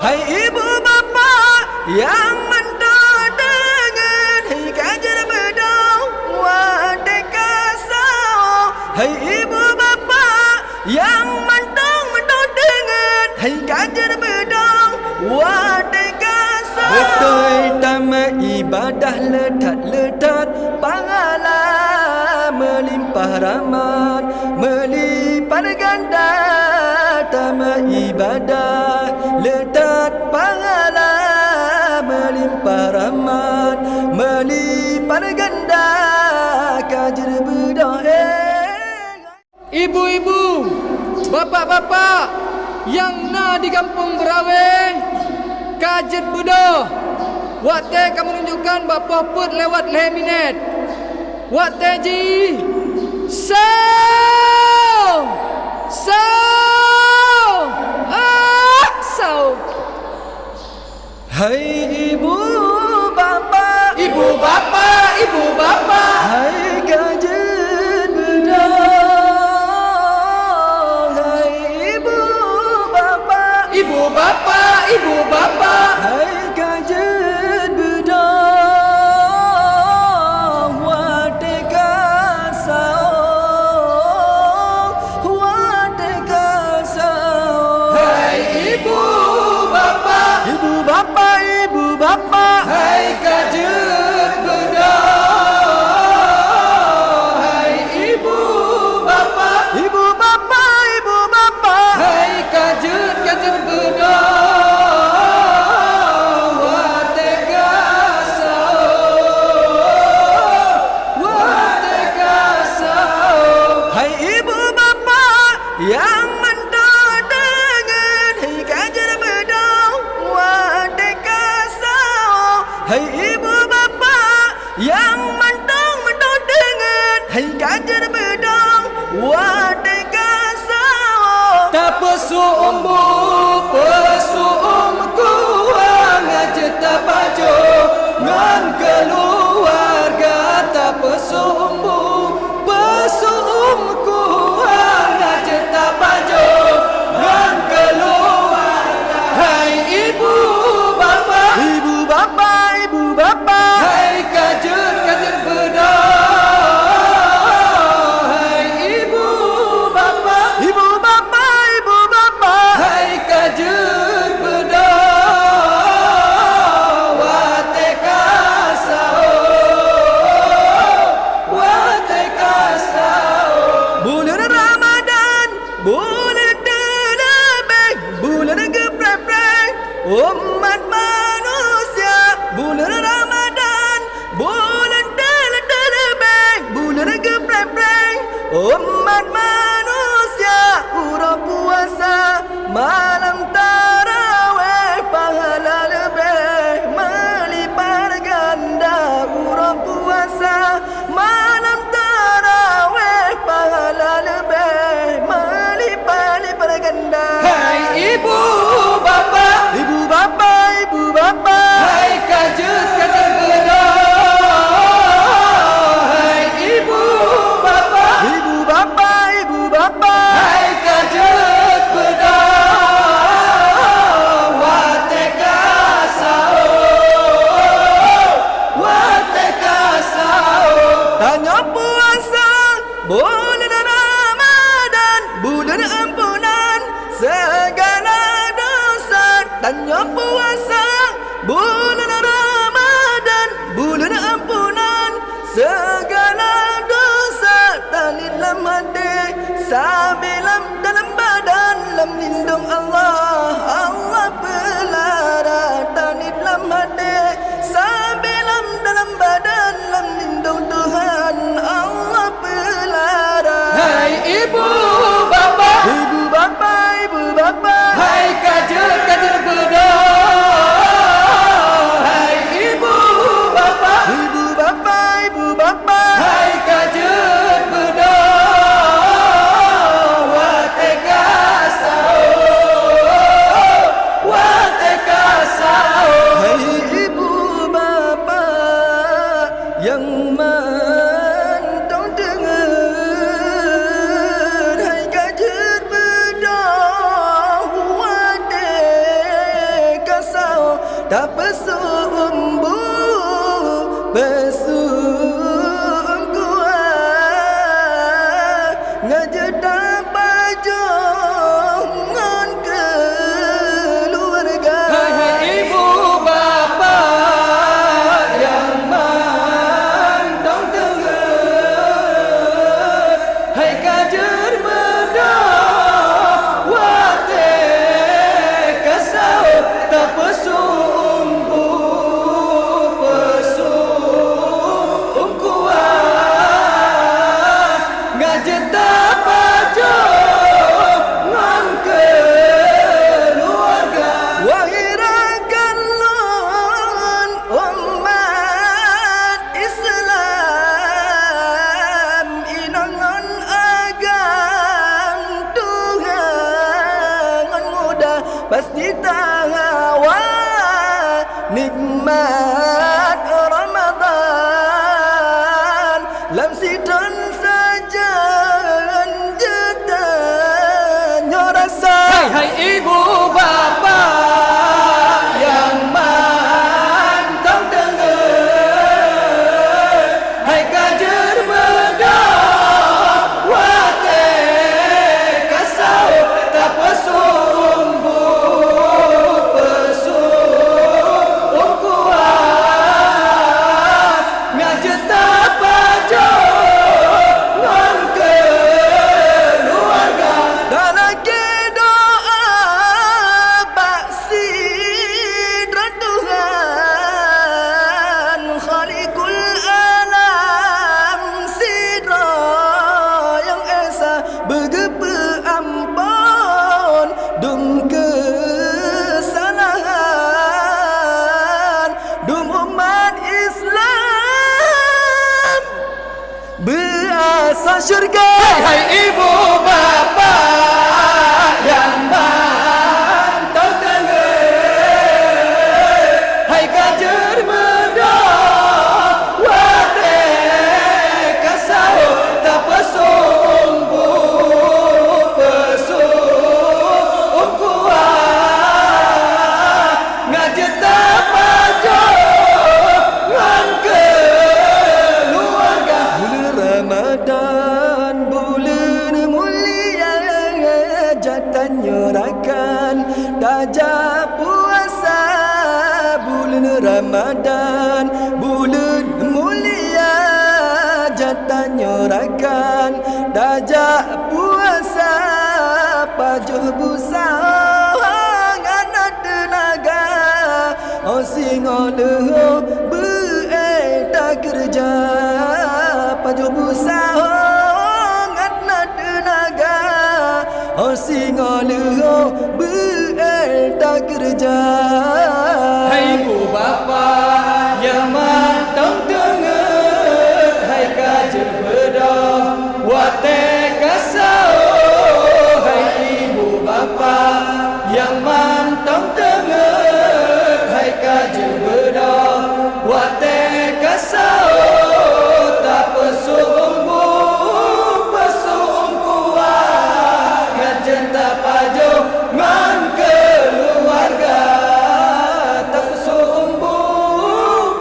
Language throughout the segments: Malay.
Hai ibu bapa yang mentah dengan hai kajar bedau wadai kasau. Hai ibu bapa yang mentah dengan hai kajar bedau wadai kasau. Betul tamat ibadah letat-letat pahala melimpah rahmat melipat ganda. Tamat ibadah letat pahala melimpah rahmat melipat ganda kajar bedah. Ibu-ibu, bapak-bapak yang na di kampung Berawai, kajet bedah. Waktu kamu menunjukkan bapa put lewat laminate. Waktu ji, saw, saw. Hai ibu bapa, Ibu bapa, ibu bapa. hai kajet bedah. Hai ibu bapa, Ibu bapa, ibu bapa. hai kajet bedah wadai kasau, wadai kasau. Hai ibu bapa, Ibu bapa, ibu bapa, hai kajet bedah. Hai ibu bapa, ibu bapa, ibu bapa, hai kajet bedah. Wadai kasau. hai ibu bapa yang mentah dengan hai kajar bedau wadai kasau. Hai ibu bapa yang mentah dengan hai kajar bedau wadai kasau. Tak pesu kuang aja tak bajo ngan keluarga tak pesu kuang aja tak bajo ngan keluarga. Hai ibu bapa, Ibu bapa, ibu bapa, hai kajet bedah. Hai ibu bapa, ibu bapa, ibu bapa, hai kajet bedah. Wadai kasau. bulan Ramadan, bulan terlebih, bulan geprek-prek umat manusia. Bulan Ramadan, bulan terlebih, bulan geprek-prek umat manusia. Urang puasa malam tarawih pahala lebih melipat ganda. Urang puasa malam tarawih pahala lebih melipat ganda. Hai ibu bapa, Ibu bapa, ibu bapa, hai kajet bedah. Hai ibu bapa, ibu bapa, ibu bapa, hai kajet bedah. tak pesumbu pesum kuat ngajeda pajongan keluarga. Hai ibu bapa yang mandang tengah, hai kajer mendawate kasau tak pesumbu pesum kuat ngajeta pajongan keluarga. Wahai rakan lon umat Islam inangan agam Tuhan muda pasti tahawa nikmat Ramadan lam sidon saja jeta nyorasa. Hai ibu bapa yang mantap dengar, hai kajer mendawate kasau tak pesumbu pesum kuat ngajeta pajongan keluarga. Dan lagi doa baksi Tuhan Khalikul alam sidra yang esa begepe ampun dum kesalahan dum umat Islam berasa syurga. Hai ibu bapa yang mantap dengar, hai kajer mendawate kasau tak pesumbu pesum kuat ngajeta pajongan keluarga. Bulan Ramadan bulan mulia jatan nyorakan tajak puasa. Bulan Ramadan bulan mulia jatan nyorakan tajak puasa. Pajuh busa ngana tenaga singo leho beeta kerja. Pajuh busa ngana tenaga singo leho beeta kerja. Hai ibu bapa yang mantap dengar, hai kajer berdawate kasau. Hai ibu bapa yang mantap dengar, hai kajer berdawate kasau tak pesumbu pesum kuat ngajenta pajongan keluarga. Tak pesumbu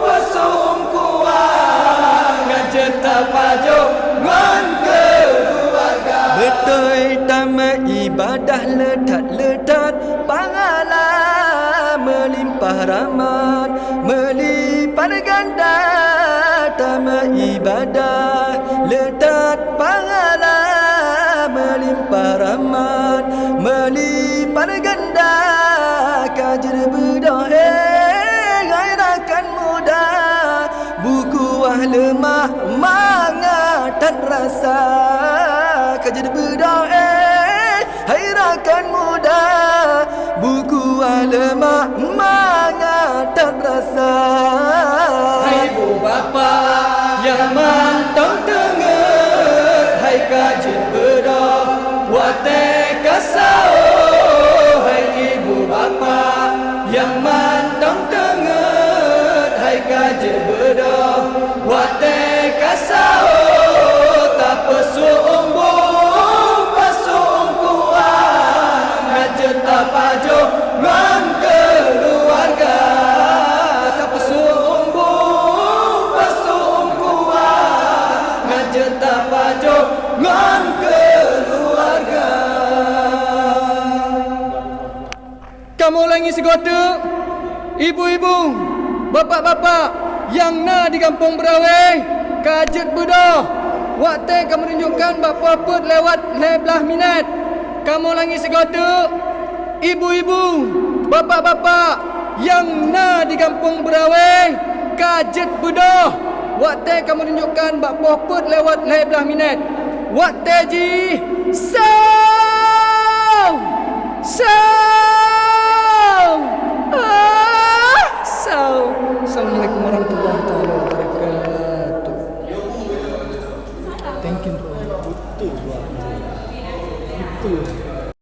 pesum kuat ngajenta pajongan keluarga. Betul tamat ibadah letat-letat pahala melimpah rahmat melipat ganda. Tamat ibadah letat pahala melimpah rahmat melipat ganda. Kajer berdoa gairakan muda buku lemah mangatan rasa. Kajer berdoa hairakan muda buku lemah mangatan rasa. Hai ibu bapa yang mantap dengar, hai kajer berdawate kasau. Hai ibu bapa yang mantap dengar, hai kajer berdawate kasau tak pesumbu pesum kuat. pajongan keluarga. Kamu ulangi segota. Ibu-ibu, bapak-bapak yang na di kampung Berawai, kajet bedah. Waktu kamu tunjukkan apa-apa lewat 15 minit. Kamu ulangi segota. Ibu-ibu, bapak-bapak yang na di kampung Berawai, kajet bedah. Waktu kamu tunjukkan apa-apa lewat 15 minit. Waktu ji,